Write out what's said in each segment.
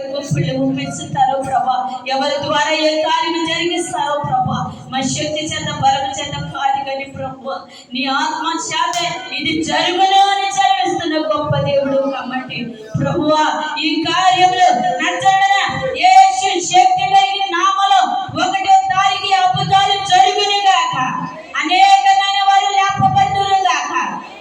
గొప్పలు ఊపిస్తారో ప్రభా, ఎవరి ద్వారా ఏ కార్యం జరిగిస్తారో ప్రభా, మా శక్తి చేత బలము చేత కాదు కానీ ప్రభా, నీ ఆత్మ చేత ఇది జరుగును అని జరిగిస్తున్న గొప్ప దేవుడు కాబట్టి ప్రభువా, ఈ కార్యములు నచ్చడన యేసు శక్తి కలిగిన నామలో 1వ తారీఖు అద్భుతాలు జరుగును గాక, అనేకమైన వారు లేపబడుదురు గాక,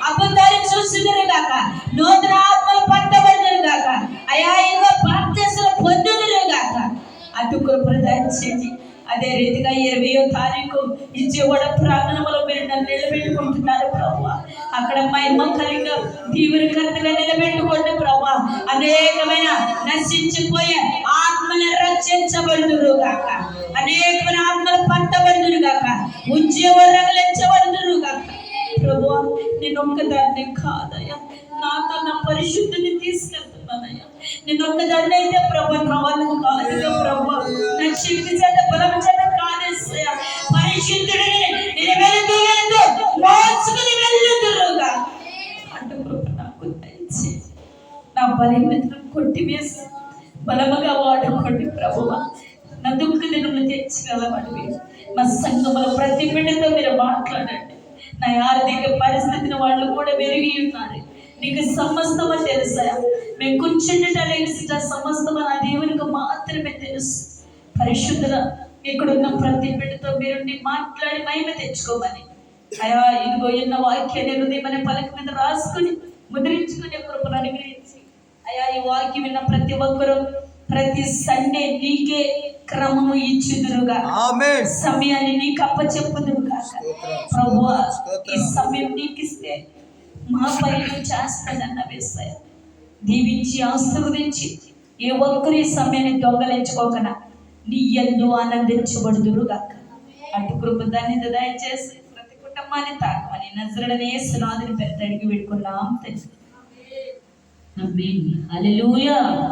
అద్భుతాలు చూసుదురు గాక, నూతన ఆత్మలు పట్టబడుదురు గాక, అయా ఇంకా బాప్తిస్మం పొందుదురు గాక. అటు కృపను దయచేయండి. అదే రీతిగా 20వ తారీఖు విజయవాడ ప్రాంగణంలో మీరు నన్ను నిలబెట్టుకుంటున్నారు ప్రభా, అక్కడ మహిమ కలిగిన తీవ్రకర్తగా నిలబెట్టుకోండి ప్రభా. అనేకమైన నశించిపోయే ఆత్మని రక్షించబడుదురు గాక, అనేకమైన ఆత్మలు పట్టబడుదురు గాక, ఉద్యోగం రగిలించబడుదురు గాక. ప్రభు, నేను ఒక్కదాన్ని కాదయ్యా, నాతో నా పరిశుద్ధిని తీసుకెళ్తున్నానయ్యా. నేను ఒక్కదాన్ని అయితే ప్రభు నా వల్ల కాదుగా ప్రభు, నా శక్తి చేత బలం చేత కాదేసయ్యా, పరిశుద్ధుడిని నేను వెళుతూ మార్చుకుని వెళ్ళుదురుగా అంటూ ప్రభు నాకు దయచేసి నా బలహీనతను కొట్టివేసి బలముగా వాడుకోండి ప్రభువా. నా దుఃఖ దినములు తెచ్చగలవాడివి. మా సంఘములో ప్రతి బిడ్డతో మీరు మాట్లాడండి. నా ఆర్థిక పరిస్థితిని వాళ్ళు కూడా మెరుగి ఉన్నారు. నీకు సమస్తమా తెలుసా? మేము కూర్చుండటానికి సమస్తమా నా దేవునికి మాత్రమే తెలుసు. పరిశుద్ధుల ఇక్కడున్న ప్రతి బిడ్డతో మీరు మాట్లాడి మహిమ తెచ్చుకోమని, అయా ఇదిగో ఎన్న వాక్యాన్ని హృదయమనే పలక మీద రాసుకుని ముద్రించుకునే కృపను అనుగ్రహించి, అయా ఈ వాక్యం విన్న ప్రతి ఒక్కరూ ప్రతి సండే నీకే క్రమము ఇచ్చుదురుగా, సమయాన్ని నీకు అప్పచెప్పుదురుగా. ప్రభువా, ఈ సమయం నీకు ఇస్తే మా పైన చేస్తానన్న వేస్తాయ దీవించి ఆశీర్వదించి ఏ ఒక్కరి సమయాన్ని దొంగలించుకోకనా నీ యందు ఆనందించబడుదురుగా. అటు కృప దాన్ని దయచేసి ప్రతి కుటుంబాన్ని తాకమని నజరుడనే యేసునాథుని పేరిట అడిగి పెట్టుకున్నాం తండ్రి. ఆమేన్. హల్లెలూయా.